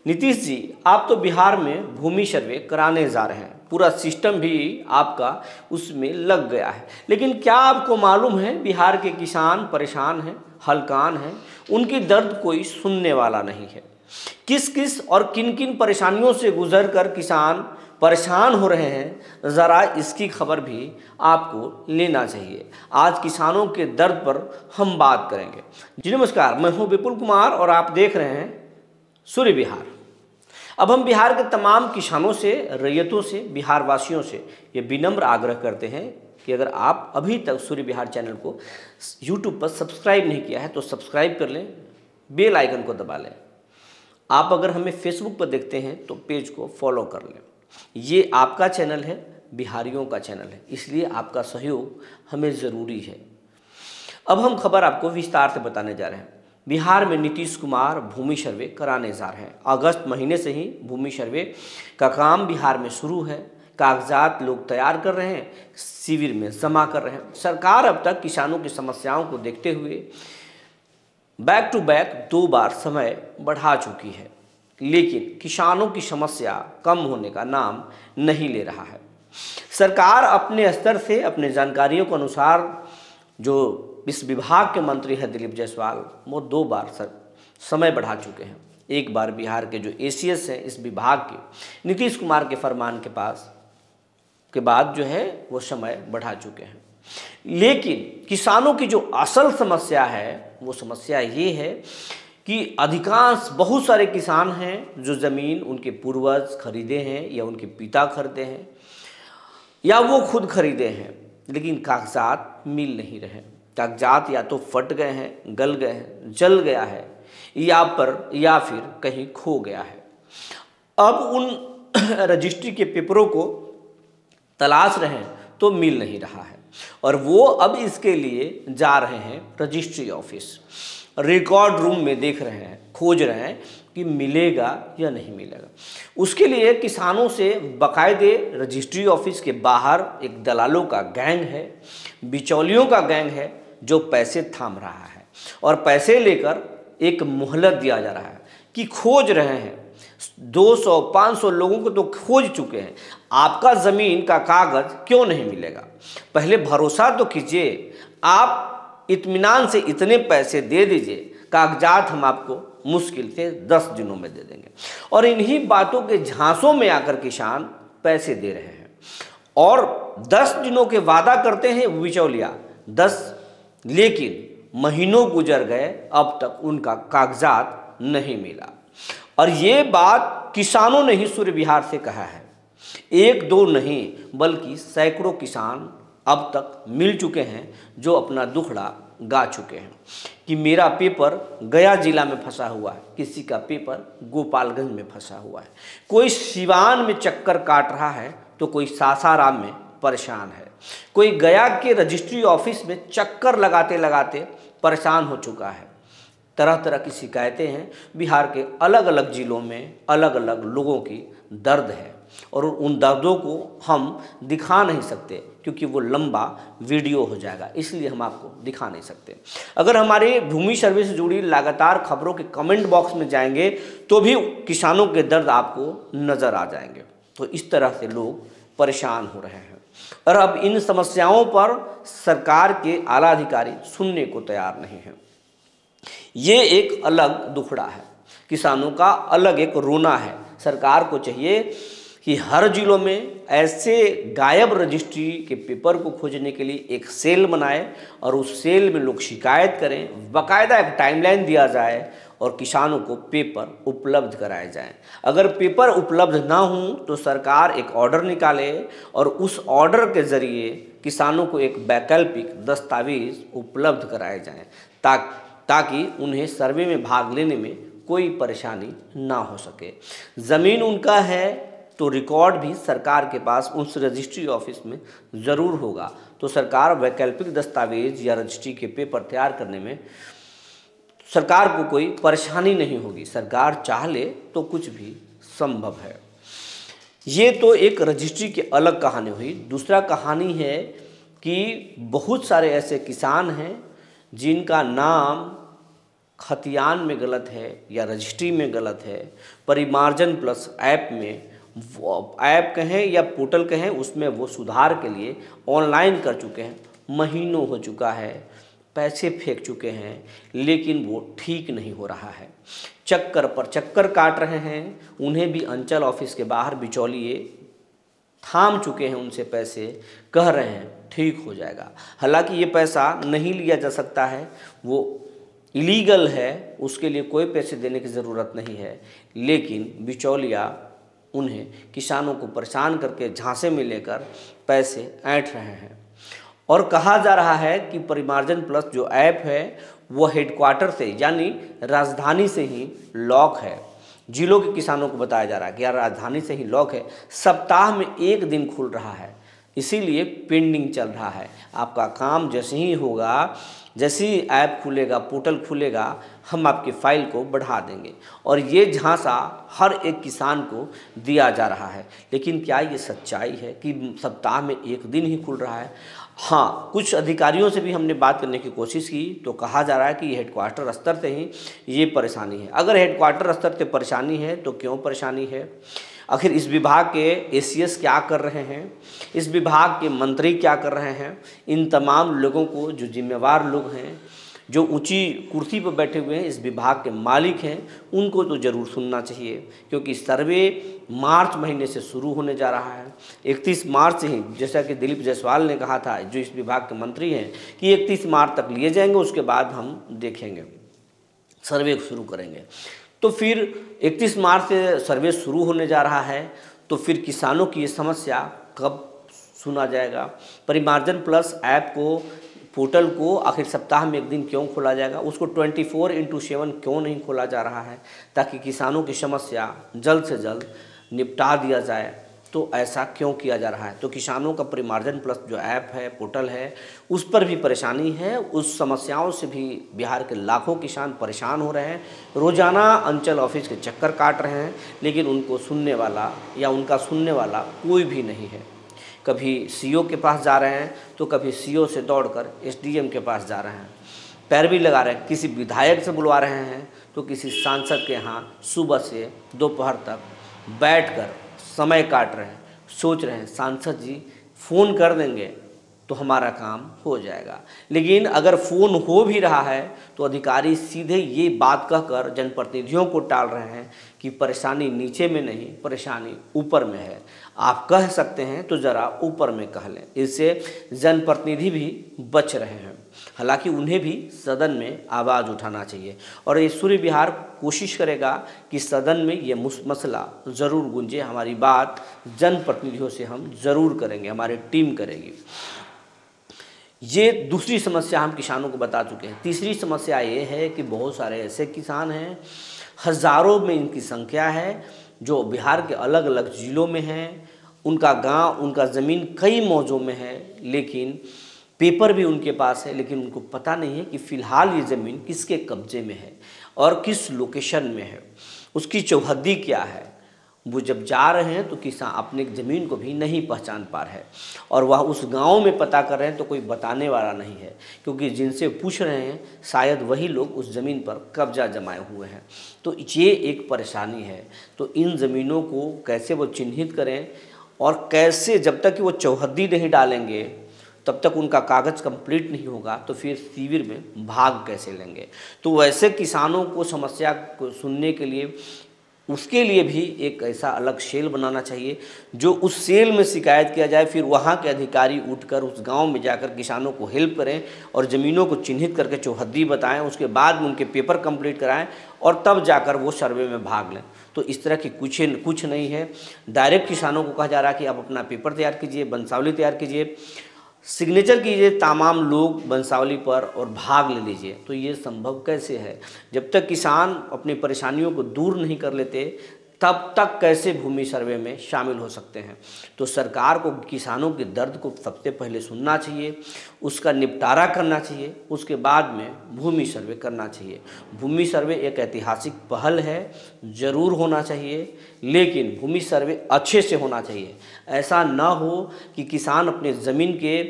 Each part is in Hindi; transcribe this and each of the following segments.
नीतीश जी, आप तो बिहार में भूमि सर्वे कराने जा रहे हैं, पूरा सिस्टम भी आपका उसमें लग गया है, लेकिन क्या आपको मालूम है बिहार के किसान परेशान हैं, हलकान हैं, उनकी दर्द कोई सुनने वाला नहीं है। किस किस और किन किन परेशानियों से गुजर कर किसान परेशान हो रहे हैं, ज़रा इसकी खबर भी आपको लेना चाहिए। आज किसानों के दर्द पर हम बात करेंगे। जी नमस्कार, मैं हूं विपुल कुमार और आप देख रहे हैं सूर्य बिहार। अब हम बिहार के तमाम किसानों से, रैयतों से, बिहार वासियों से ये विनम्र आग्रह करते हैं कि अगर आप अभी तक सूर्य बिहार चैनल को यूट्यूब पर सब्सक्राइब नहीं किया है तो सब्सक्राइब कर लें, बेल आइकन को दबा लें। आप अगर हमें फेसबुक पर देखते हैं तो पेज को फॉलो कर लें। ये आपका चैनल है, बिहारियों का चैनल है, इसलिए आपका सहयोग हमें ज़रूरी है। अब हम खबर आपको विस्तार से बताने जा रहे हैं। बिहार में नीतीश कुमार भूमि सर्वे कराने जा रहे हैं। अगस्त महीने से ही भूमि सर्वे का काम बिहार में शुरू है। कागजात लोग तैयार कर रहे हैं, शिविर में जमा कर रहे हैं। सरकार अब तक किसानों की समस्याओं को देखते हुए बैक टू बैक 2 बार समय बढ़ा चुकी है, लेकिन किसानों की समस्या कम होने का नाम नहीं ले रहा है। सरकार अपने स्तर से, अपने जानकारियों के अनुसार, जो इस विभाग के मंत्री हैं दिलीप जायसवाल, वो 2 बार समय बढ़ा चुके हैं। एक बार बिहार के जो एसीएस हैं इस विभाग के, नीतीश कुमार के फरमान के बाद जो है वो समय बढ़ा चुके हैं। लेकिन किसानों की जो असल समस्या है वो समस्या ये है कि अधिकांश बहुत सारे किसान हैं जो ज़मीन उनके पूर्वज खरीदे हैं या उनके पिता खरीदे हैं या वो खुद खरीदे हैं, लेकिन कागजात मिल नहीं रहे। कागजात या तो फट गए हैं, गल गए हैं, जल गया है या फिर कहीं खो गया है। अब उन रजिस्ट्री के पेपरों को तलाश रहे हैं तो मिल नहीं रहा है, और वो अब इसके लिए जा रहे हैं रजिस्ट्री ऑफिस, रिकॉर्ड रूम में देख रहे हैं, खोज रहे हैं कि मिलेगा या नहीं मिलेगा। उसके लिए किसानों से बाकायदे रजिस्ट्री ऑफिस के बाहर एक दलालों का गैंग है, बिचौलियों का गैंग है जो पैसे थाम रहा है, और पैसे लेकर एक मोहलत दिया जा रहा है कि खोज रहे हैं। 200-500 लोगों को तो खोज चुके हैं, आपका ज़मीन का कागज़ क्यों नहीं मिलेगा? पहले भरोसा तो कीजिए, आप इत्मीनान से इतने पैसे दे दीजिए, कागजात हम आपको मुश्किल से 10 दिनों में दे देंगे। और इन्हीं बातों के झांसों में आकर किसान पैसे दे रहे हैं, और 10 दिनों के वादा करते हैं बिचौलिया 10, लेकिन महीनों गुजर गए, अब तक उनका कागजात नहीं मिला। और ये बात किसानों ने ही सूर्य बिहार से कहा है। 1-2 नहीं बल्कि सैकड़ों किसान अब तक मिल चुके हैं जो अपना दुखड़ा गा चुके हैं कि मेरा पेपर गया जिला में फंसा हुआ है, किसी का पेपर गोपालगंज में फंसा हुआ है, कोई सिवान में चक्कर काट रहा है तो कोई सासाराम में परेशान है, कोई गया के रजिस्ट्री ऑफिस में चक्कर लगाते लगाते परेशान हो चुका है। तरह तरह की शिकायतें हैं। बिहार के अलग अलग ज़िलों में अलग अलग लोगों की दर्द है, और उन दर्दों को हम दिखा नहीं सकते क्योंकि वो लंबा वीडियो हो जाएगा, इसलिए हम आपको दिखा नहीं सकते। अगर हमारे भूमि सर्वे से जुड़ी लगातार खबरों के कमेंट बॉक्स में जाएंगे तो भी किसानों के दर्द आपको नज़र आ जाएंगे। तो इस तरह से लोग परेशान हो रहे हैं, और अब इन समस्याओं पर सरकार के आला अधिकारी सुनने को तैयार नहीं हैं। ये एक अलग दुखड़ा है, किसानों का अलग एक रोना है। सरकार को चाहिए कि हर जिलों में ऐसे गायब रजिस्ट्री के पेपर को खोजने के लिए एक सेल बनाए, और उस सेल में लोग शिकायत करें, बाकायदा एक टाइमलाइन दिया जाए और किसानों को पेपर उपलब्ध कराए जाएं। अगर पेपर उपलब्ध ना हों तो सरकार एक ऑर्डर निकाले, और उस ऑर्डर के ज़रिए किसानों को एक वैकल्पिक दस्तावेज़ उपलब्ध कराए जाएं, ताकि उन्हें सर्वे में भाग लेने में कोई परेशानी ना हो सके। ज़मीन उनका है तो रिकॉर्ड भी सरकार के पास उस रजिस्ट्री ऑफिस में ज़रूर होगा, तो सरकार वैकल्पिक दस्तावेज या रजिस्ट्री के पेपर तैयार करने में सरकार को कोई परेशानी नहीं होगी। सरकार चाह ले तो कुछ भी संभव है। ये तो एक रजिस्ट्री की अलग कहानी हुई। दूसरा कहानी है कि बहुत सारे ऐसे किसान हैं जिनका नाम खतियान में गलत है या रजिस्ट्री में गलत है, परिमार्जन प्लस ऐप में, ऐप कहें या पोर्टल कहें, उसमें वो सुधार के लिए ऑनलाइन कर चुके हैं, महीनों हो चुका है, पैसे फेंक चुके हैं, लेकिन वो ठीक नहीं हो रहा है। चक्कर पर चक्कर काट रहे हैं। उन्हें भी अंचल ऑफिस के बाहर बिचौलिए थाम चुके हैं उनसे पैसे, कह रहे हैं ठीक हो जाएगा। हालांकि ये पैसा नहीं लिया जा सकता है, वो इलीगल है, उसके लिए कोई पैसे देने की ज़रूरत नहीं है, लेकिन बिचौलिया उन्हें किसानों को परेशान करके झांसे में लेकर पैसे ऐंठ रहे हैं। और कहा जा रहा है कि परिमार्जन प्लस जो ऐप है वो हेडक्वार्टर से यानी राजधानी से ही लॉक है। जिलों के किसानों को बताया जा रहा है कि यार राजधानी से ही लॉक है, सप्ताह में एक दिन खुल रहा है, इसीलिए पेंडिंग चल रहा है। आपका काम जैसे ही होगा, जैसे ही ऐप खुलेगा, पोर्टल खुलेगा, हम आपकी फ़ाइल को बढ़ा देंगे। और ये झांसा हर एक किसान को दिया जा रहा है। लेकिन क्या ये सच्चाई है कि सप्ताह में एक दिन ही खुल रहा है? हाँ, कुछ अधिकारियों से भी हमने बात करने की कोशिश की तो कहा जा रहा है कि हेडक्वार्टर स्तर से ही ये परेशानी है। अगर हेडक्वार्टर स्तर से परेशानी है तो क्यों परेशानी है? आखिर इस विभाग के एसीएस क्या कर रहे हैं, इस विभाग के मंत्री क्या कर रहे हैं? इन तमाम लोगों को, जो जिम्मेवार लोग हैं, जो ऊंची कुर्सी पर बैठे हुए हैं, इस विभाग के मालिक हैं, उनको तो ज़रूर सुनना चाहिए, क्योंकि सर्वे मार्च महीने से शुरू होने जा रहा है। 31 मार्च से ही, जैसा कि दिलीप जायसवाल ने कहा था, जो इस विभाग के मंत्री हैं, कि 31 मार्च तक लिए जाएंगे, उसके बाद हम देखेंगे, सर्वे शुरू करेंगे। तो फिर 31 मार्च से सर्वे शुरू होने जा रहा है, तो फिर किसानों की ये समस्या कब सुना जाएगा? परिमार्जन प्लस ऐप को, पोर्टल को आखिर सप्ताह में एक दिन क्यों खोला जाएगा? उसको 24/7 क्यों नहीं खोला जा रहा है, ताकि किसानों की समस्या जल्द से जल्द निपटा दिया जाए? तो ऐसा क्यों किया जा रहा है? तो किसानों का परिमार्जन प्लस जो ऐप है, पोर्टल है, उस पर भी परेशानी है। उस समस्याओं से भी बिहार के लाखों किसान परेशान हो रहे हैं, रोज़ाना अंचल ऑफिस के चक्कर काट रहे हैं, लेकिन उनको सुनने वाला या उनका सुनने वाला कोई भी नहीं है। कभी सीओ के पास जा रहे हैं तो कभी सीओ से दौड़कर एसडीएम के पास जा रहे हैं, पैरवी लगा रहे हैं, किसी विधायक से बुलवा रहे हैं तो किसी सांसद के यहाँ सुबह से दोपहर तक बैठकर समय काट रहे हैं, सोच रहे हैं सांसद जी फ़ोन कर देंगे तो हमारा काम हो जाएगा। लेकिन अगर फ़ोन हो भी रहा है तो अधिकारी सीधे ये बात कहकर जनप्रतिनिधियों को टाल रहे हैं कि परेशानी नीचे में नहीं, परेशानी ऊपर में है। आप कह सकते हैं तो ज़रा ऊपर में कह लें, इससे जनप्रतिनिधि भी बच रहे हैं। हालांकि उन्हें भी सदन में आवाज़ उठाना चाहिए और ये सूर्य विहार कोशिश करेगा कि सदन में ये मसला ज़रूर गूंजे। हमारी बात जनप्रतिनिधियों से हम ज़रूर करेंगे, हमारी टीम करेगी। ये दूसरी समस्या हम किसानों को बता चुके हैं। तीसरी समस्या ये है कि बहुत सारे ऐसे किसान हैं, हज़ारों में इनकी संख्या है, जो बिहार के अलग अलग ज़िलों में हैं। उनका गांव, उनका ज़मीन कई मौजों में है, लेकिन पेपर भी उनके पास है, लेकिन उनको पता नहीं है कि फ़िलहाल ये ज़मीन किसके कब्ज़े में है और किस लोकेशन में है, उसकी चौहद्दी क्या है। वो जब जा रहे हैं तो किसान अपनी ज़मीन को भी नहीं पहचान पा रहे हैं और वह उस गांव में पता कर रहे हैं तो कोई बताने वाला नहीं है, क्योंकि जिनसे पूछ रहे हैं शायद वही लोग उस ज़मीन पर कब्जा जमाए हुए हैं। तो ये एक परेशानी है। तो इन ज़मीनों को कैसे वो चिन्हित करें और कैसे, जब तक कि वो चौहद्दी नहीं डालेंगे तब तक उनका कागज़ कंप्लीट नहीं होगा, तो फिर शिविर में भाग कैसे लेंगे? तो वैसे किसानों को समस्या को सुनने के लिए, उसके लिए भी एक ऐसा अलग सेल बनाना चाहिए, जो उस सेल में शिकायत किया जाए, फिर वहाँ के अधिकारी उठकर उस गांव में जाकर किसानों को हेल्प करें और ज़मीनों को चिन्हित करके चौहद्दी बताएं, उसके बाद में उनके पेपर कंप्लीट कराएं और तब जाकर वो सर्वे में भाग लें। तो इस तरह की कुछ नहीं है। डायरेक्ट किसानों को कहा जा रहा है कि आप अपना पेपर तैयार कीजिए, वंशावली तैयार कीजिए, सिग्नेचर कीजिए तमाम लोग वंशावली पर और भाग ले लीजिए। तो ये संभव कैसे है? जब तक किसान अपनी परेशानियों को दूर नहीं कर लेते तब तक कैसे भूमि सर्वे में शामिल हो सकते हैं? तो सरकार को किसानों के दर्द को सबसे पहले सुनना चाहिए, उसका निपटारा करना चाहिए, उसके बाद में भूमि सर्वे करना चाहिए। भूमि सर्वे एक ऐतिहासिक पहल है, ज़रूर होना चाहिए, लेकिन भूमि सर्वे अच्छे से होना चाहिए। ऐसा ना हो कि किसान अपने ज़मीन के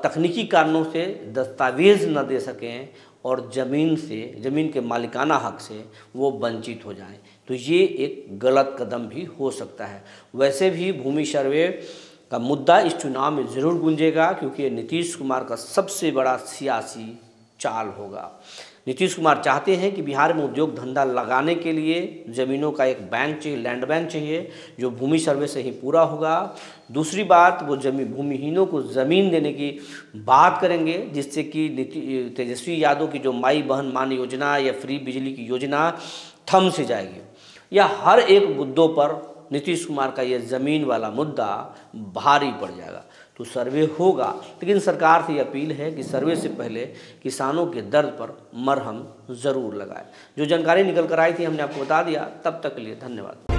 तकनीकी कारणों से दस्तावेज़ न दे सकें और ज़मीन के मालिकाना हक से वो वंचित हो जाएं, तो ये एक गलत कदम भी हो सकता है। वैसे भी भूमि सर्वे का मुद्दा इस चुनाव में ज़रूर गूंजेगा, क्योंकि ये नीतीश कुमार का सबसे बड़ा सियासी चाल होगा। नीतीश कुमार चाहते हैं कि बिहार में उद्योग धंधा लगाने के लिए ज़मीनों का एक बैंक चाहिए, लैंड बैंक चाहिए, जो भूमि सर्वे से ही पूरा होगा। दूसरी बात, वो भूमिहीनों को ज़मीन देने की बात करेंगे, जिससे कि तेजस्वी यादव की जो माई बहन मान योजना या फ्री बिजली की योजना थम से जाएगी। या हर एक मुद्दों पर नीतीश कुमार का ये ज़मीन वाला मुद्दा भारी पड़ जाएगा। तो सर्वे होगा, लेकिन सरकार से ये अपील है कि सर्वे से पहले किसानों के दर्द पर मरहम ज़रूर लगाए। जो जानकारी निकल कर आई थी हमने आपको बता दिया। तब तक के लिए धन्यवाद।